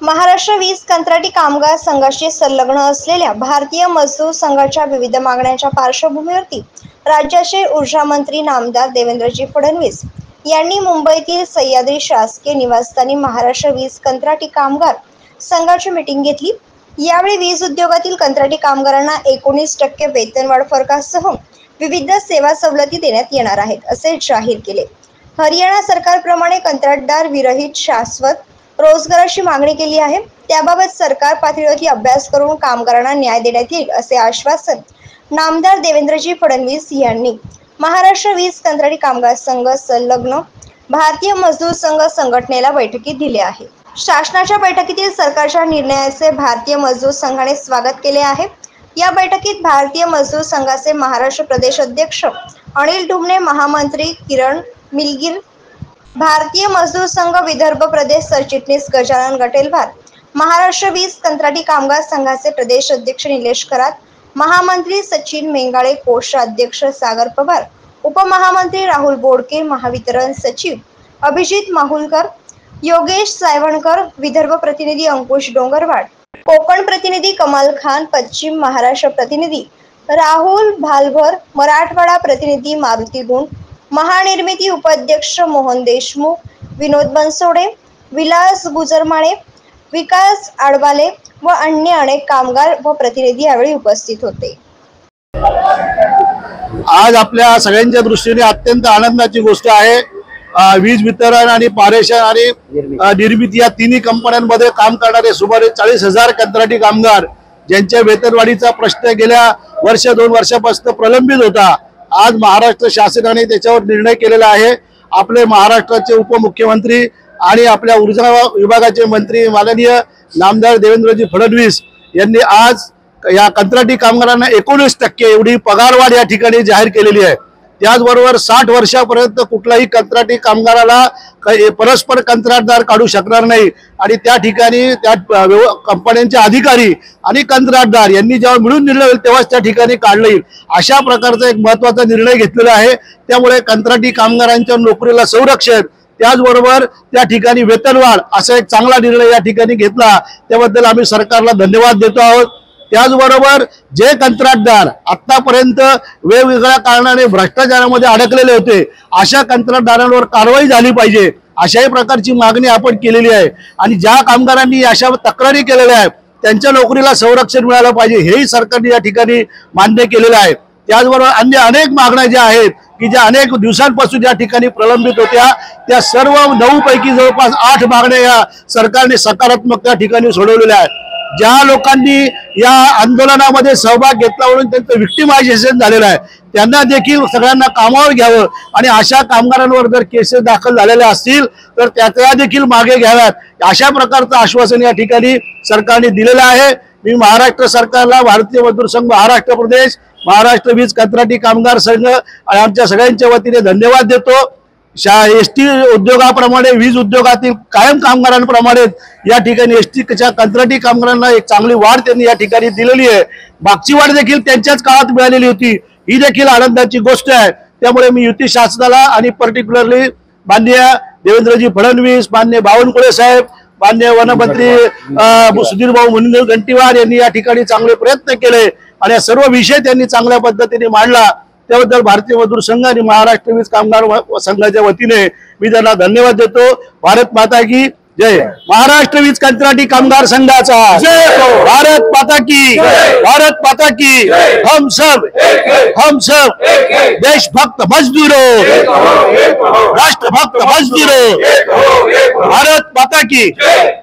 महाराष्ट्र वीज कंत्राटी कामगार संघाशी संलग्न असलेल्या भारतीय मजदूर संघाच्या विविध मागण्यांच्या पार्श्वभूमीवरती राज्याचे ऊर्जा मंत्री नामदार देवेंद्रजी फडणवीस यांनी मुंबईतील सह्याद्री शासकीय निवासस्थानी महाराष्ट्र वीज कंत्राटी कामगार संघाची मीटिंग घेतली। यावेळी वीज उद्योगातील कंत्राटी कामगारांना 19% वेतनवाढ फरकासह विविध सेवा सवलती देण्यात येणार आहेत असे जाहीर केले। हरियाणा सरकारप्रमाणे कंत्राटदार विरहित शाश्वत रोजगाराची मागणी केली आहे। त्याबाबत सरकार पातळीवरती अभ्यास करून कामगारांना न्याय देण्यात येईल असे आश्वासन नामदार देवेंद्रजी फडणवीस यांनी महाराष्ट्र वीज कंत्राटी कामगार संघ संलग्न भारतीय मजदूर संघ संघटनेला बैठकीत दिले आहे। शासनाच्या बैठकीतील सरकारच्या निर्णयाचे भारतीय मजदूर संघाने स्वागत केले आहे। या बैठकीत भारतीय मजदूर संघाचे महाराष्ट्र प्रदेश अध्यक्ष अनिल ढुमणे, महामंत्री किरण मिलगिर, भारतीय मजदूर संघ विदर्भ प्रदेश सरचिटणीस गजानन गटेलवार, महाराष्ट्र वीज कंत्राटी कामगार संघाचे प्रदेश अध्यक्ष निलेश करात, महामंत्री सचिन मेंगाळे, कोषाध्यक्ष सागर पवार, उपमहामंत्री राहुल बोडके, महावितरण सचिव अभिजित माहुलकर, योगेश सायवणकर, विदर्भ प्रतिनिधी अंकुश डोंगरवाड, कोकण प्रतिनिधी कमाल खान, पश्चिम महाराष्ट्र प्रतिनिधी राहुल भालभर, मराठवाडा प्रतिनिधी मारुती गुंड, महानिर्मिती उपाध्यक्ष मोहन देशमुख, विनोद बनसोडे, विलास गुजरमाळे, विकास आडवाले व अन्य अनेक कामगार व प्रतिनिधी यावेळी उपस्थित होते। आज आपल्या सगळ्यांच्या दृष्टीने अत्यंत आनंदाची गोष्ट आहे। वीज वितरण आणि पारेषण आणि निर्मिती या तिन्ही कंपन्यांमध्ये काम करणारे सुमारे 40,000 कंत्राटी कामगार ज्यांच्या वेतनवाढीचा प्रश्न गेल्या वर्ष 2 वर्षापासून प्रलंबित होता, आज महाराष्ट्र शासनाने त्याच्यावर निर्णय केलेला आहे। आपले महाराष्ट्राचे उपमुख्यमंत्री आणि आपल्या ऊर्जा विभागाचे मंत्री माननीय नामदार देवेंद्रजी फडणवीस यांनी आज या कंत्राटी कामगारांना 19% एवढी पगारवाढ या ठिकाणी जाहीर केलेली आहे। त्याचबरोबर 60 वर्षापर्यंत कुठलाही कंत्राटी कामगाराला परस्पर कंत्राटदार काढू शकणार नाही आणि त्या ठिकाणी त्या कंपन्यांचे अधिकारी आणि कंत्राटदार यांनी जेव्हा मिळून निर्णय होईल तेव्हाच त्या ठिकाणी काढलं येईल, अशा प्रकारचा एक महत्त्वाचा निर्णय घेतलेला आहे। त्यामुळे कंत्राटी कामगारांच्या नोकरीला संरक्षण, त्याचबरोबर त्या ठिकाणी वेतनवाढ असा एक चांगला निर्णय या ठिकाणी घेतला, त्याबद्दल आम्ही सरकारला धन्यवाद देतो आहोत। त्याचबरोबर जे कंत्राटदार आतापर्यंत वेगवेगळ्या कारणाने भ्रष्टाचारामध्ये अडकलेले होते, अशा कंत्राटदारांवर कारवाई झाली पाहिजे अशाही प्रकारची मागणी आपण केलेली आहे आणि ज्या कामगारांनी अशा तक्रारी केलेल्या आहेत त्यांच्या नोकरीला संरक्षण मिळालं पाहिजे हेही सरकारने या ठिकाणी मान्य केलेलं आहे। त्याचबरोबर अन्य अनेक मागण्या ज्या आहेत की ज्या अनेक दिवसांपासून या ठिकाणी प्रलंबित होत्या, त्या सर्व 9 पैकी जवळपास 8 मागण्या या सरकारने सकारात्मक त्या ठिकाणी सोडवलेल्या आहेत। ज्या लोकांनी या आंदोलनामध्ये सहभाग घेतला म्हणून त्यांचं विक्टिमायझेशन झालेलं आहे त्यांना देखील सगळ्यांना कामावर घ्यावं आणि अशा कामगारांवर जर केसेस दाखल झालेल्या असतील तर त्या देखील मागे घ्याव्यात, अशा प्रकारचं आश्वासन या ठिकाणी सरकारने दिलेलं आहे। मी महाराष्ट्र सरकारला, भारतीय मजदूर संघ महाराष्ट्र प्रदेश, महाराष्ट्र वीज कंत्राटी कामगार संघ आणि आमच्या सगळ्यांच्या वतीने धन्यवाद देतो। एसटी उद्योगाप्रमाणे वीज उद्योगातील कायम कामगारांप्रमाणे या ठिकाणी एसटीच्या कंत्राटी कामगारांना एक चांगली वाढ त्यांनी या ठिकाणी दिलेली आहे। मागची वाढ देखील त्यांच्याच काळात मिळालेली होती, ही देखील आनंदाची गोष्ट आहे। त्यामुळे मी युती शासनाला आणि पर्टिक्युलरली माननीय देवेंद्रजी फडणवीस, माननीय बावनकुळे साहेब, माननीय वनमंत्री सुधीर भाऊ मुनगंटीवार यांनी या ठिकाणी चांगले प्रयत्न केले आणि सर्व विषय त्यांनी चांगल्या पद्धतीने मांडला, त्याबद्दल भारतीय मजदूर संघ आणि महाराष्ट्र वीज कामगार संघाच्या वतीने मी त्यांना धन्यवाद देतो। भारत माता की जय। महाराष्ट्र वीज कंत्राटी कामगार संघाचा भारत माता की, भारत माता की। हम सब देशभक्त मजदूरों, राष्ट्रभक्त मजदूरों, भारत माता की।